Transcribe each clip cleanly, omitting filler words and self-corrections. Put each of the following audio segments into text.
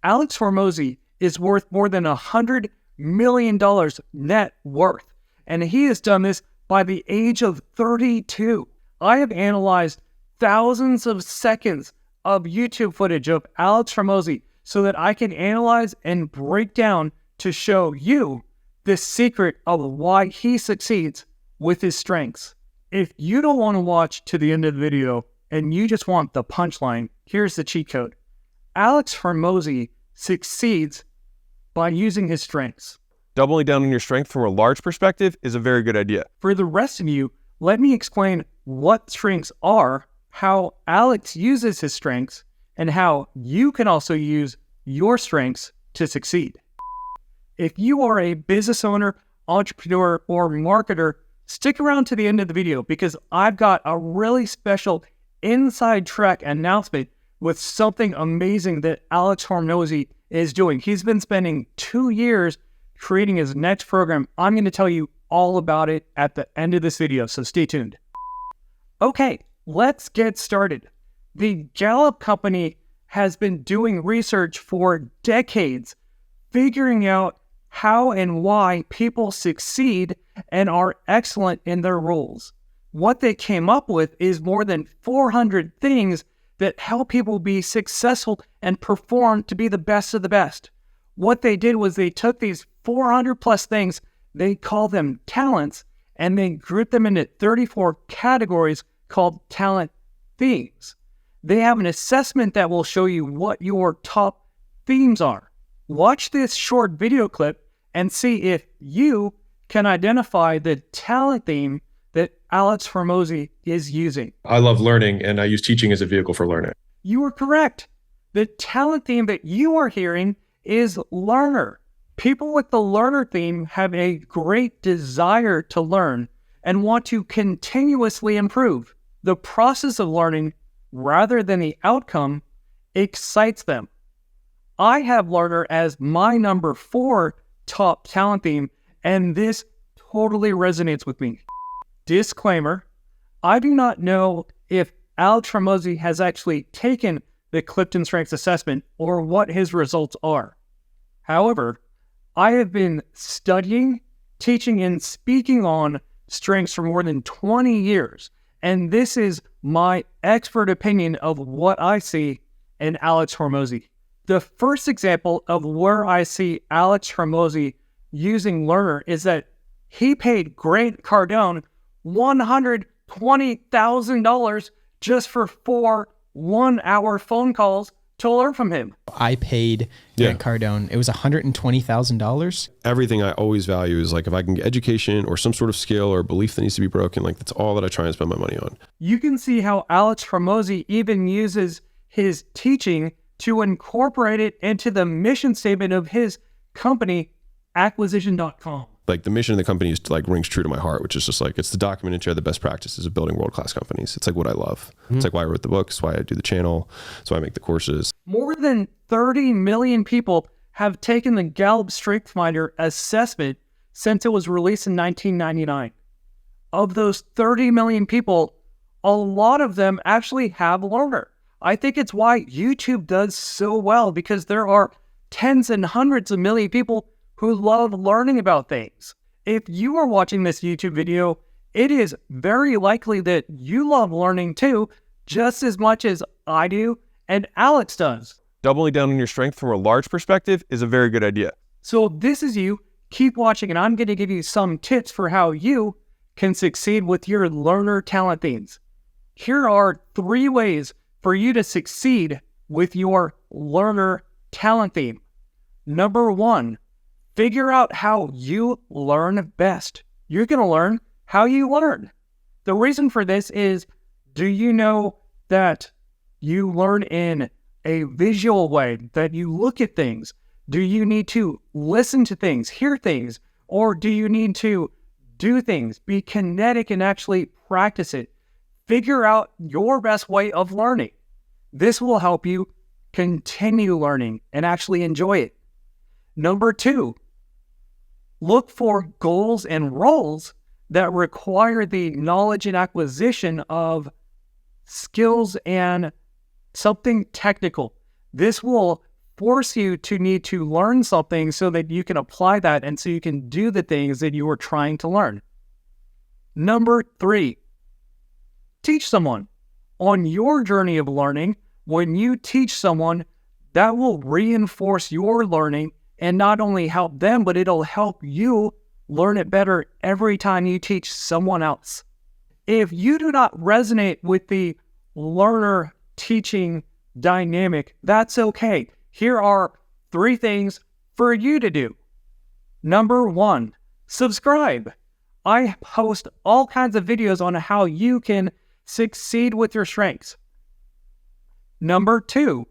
Alex Hormozi is worth more than $100 million net worth, and he has done this by the age of 32. I have analyzed thousands of seconds of YouTube footage of Alex Hormozi so that I can analyze and break down to show you the secret of why he succeeds with his strengths. If you don't want to watch to the end of the video and you just want the punchline, here's the cheat code. Alex Hormozi succeeds by using his strengths. Doubling down on your strength from a large perspective is a very good idea. For the rest of you, let me explain what strengths are, how Alex uses his strengths, and how you can also use your strengths to succeed. If you are a business owner, entrepreneur, or marketer, stick around to the end of the video because I've got a really special inside track announcement with something amazing that Alex Hormozi is doing. He's been spending 2 years creating his next program. I'm going to tell you all about it at the end of this video, so stay tuned. Okay, let's get started. The Gallup company has been doing research for decades, figuring out how and why people succeed and are excellent in their roles. What they came up with is more than 400 things that help people be successful and perform to be the best of the best. What they did was they took these 400 plus things, they call them talents, and they grouped them into 34 categories called talent themes. They have an assessment that will show you what your top themes are. Watch this short video clip and see if you can identify the talent theme that Alex Hormozi is using. I love learning, and I use teaching as a vehicle for learning. You are correct. The talent theme that you are hearing is learner. People with the learner theme have a great desire to learn and want to continuously improve. The process of learning, rather than the outcome, excites them. I have learner as my number 4 top talent theme, and this totally resonates with me. Disclaimer, I do not know if Alex Hormozi has actually taken the Clifton Strengths Assessment or what his results are. However, I have been studying, teaching, and speaking on strengths for more than 20 years, and this is my expert opinion of what I see in Alex Hormozi. The first example of where I see Alex Hormozi using learner is that he paid Grant Cardone $120,000 just for 4 one-hour phone calls to learn from him. I paid Grant Cardone. It was $120,000. Everything I always value is like if I can get education or some sort of skill or belief that needs to be broken, like that's all that I try and spend my money on. You can see how Alex Hormozi even uses his teaching to incorporate it into the mission statement of his company, acquisition.com. Like the mission of the company is like rings true to my heart, which is just like, it's to document and share the best practices of building world-class companies. It's like what I love. It's like why I wrote the books, why I do the channel, it's why I make the courses. More than 30 million people have taken the Gallup Strength Finder assessment since it was released in 1999. Of those 30 million people, a lot of them actually have learner. I think it's why YouTube does so well, because there are tens and hundreds of million people who love learning about things. If you are watching this YouTube video, it is very likely that you love learning too, just as much as I do and Alex does. Doubling down on your strength from a large perspective is a very good idea. So if this is you, keep watching and I'm going to give you some tips for how you can succeed with your learner talent themes. Here are 3 ways for you to succeed with your learner talent theme. Number 1, figure out how you learn best. You're going to learn how you learn. The reason for this is, do you know that you learn in a visual way, that you look at things? Do you need to listen to things, hear things, or do you need to do things, be kinetic and actually practice it? Figure out your best way of learning. This will help you continue learning and actually enjoy it. Number 2, look for goals and roles that require the knowledge and acquisition of skills and something technical. This will force you to need to learn something so that you can apply that and so you can do the things that you are trying to learn. Number 3, teach someone. On your journey of learning, when you teach someone, that will reinforce your learning and not only help them, but it'll help you learn it better every time you teach someone else. If you do not resonate with the learner teaching dynamic, that's okay. Here are 3 things for you to do. Number 1, subscribe. I post all kinds of videos on how you can succeed with your strengths. Number 2,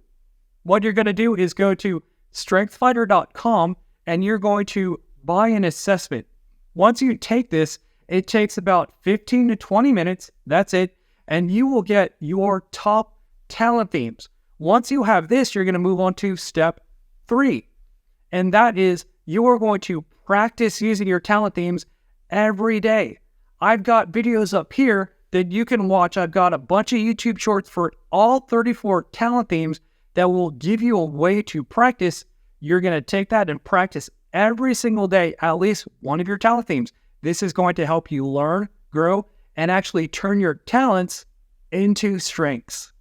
what you're going to do is go to strengthfinder.com and you're going to buy an assessment. Once you take this, it takes about 15 to 20 minutes. That's it. And you will get your top talent themes. Once you have this, you're going to move on to step 3. And that is you are going to practice using your talent themes every day. I've got videos up here that you can watch. I've got a bunch of YouTube shorts for all 34 talent themes that will give you a way to practice. You're going to take that and practice every single day, at least one of your talent themes. This is going to help you learn, grow, and actually turn your talents into strengths.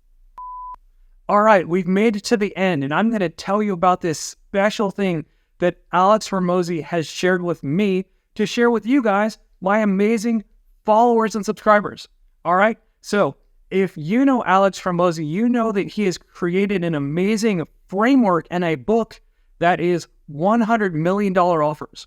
All right, we've made it to the end, and I'm going to tell you about this special thing that Alex Hormozi has shared with me to share with you guys, my amazing followers and subscribers. All right, so if you know Alex Hormozi, you know that he has created an amazing framework and a book that is $100 million offers.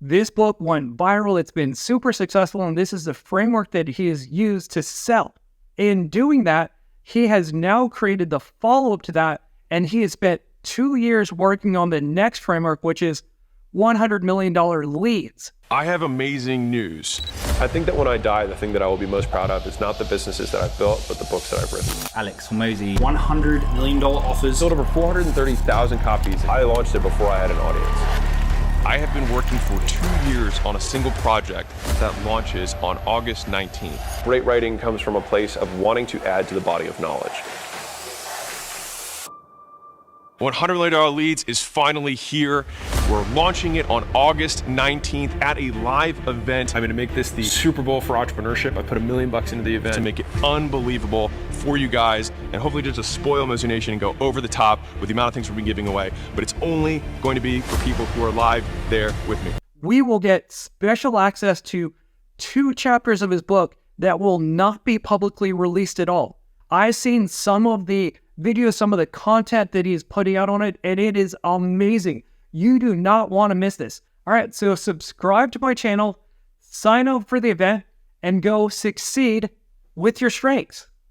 This book went viral. It's been super successful, and this is the framework that he has used to sell. In doing that, he has now created the follow-up to that, and he has spent 2 years working on the next framework, which is $100 million leads. I have amazing news. I think that when I die, the thing that I will be most proud of is not the businesses that I've built, but the books that I've written. Alex Hormozi, $100 million offers. Sold over 430,000 copies. I launched it before I had an audience. I have been working for 2 years on a single project that launches on August 19th. Great writing comes from a place of wanting to add to the body of knowledge. $100 million leads is finally here. We're launching it on August 19th at a live event. I'm going to make this the Super Bowl for entrepreneurship. I put $1 million into the event to make it unbelievable for you guys, and hopefully just to spoil Mozi Nation and go over the top with the amount of things we've been giving away. But it's only going to be for people who are live there with me. We will get special access to 2 chapters of his book that will not be publicly released at all. I've seen some of the videos, some of the content that he's putting out on it, and it is amazing. You do not want to miss this. All right, so subscribe to my channel, sign up for the event, and go succeed with your strengths.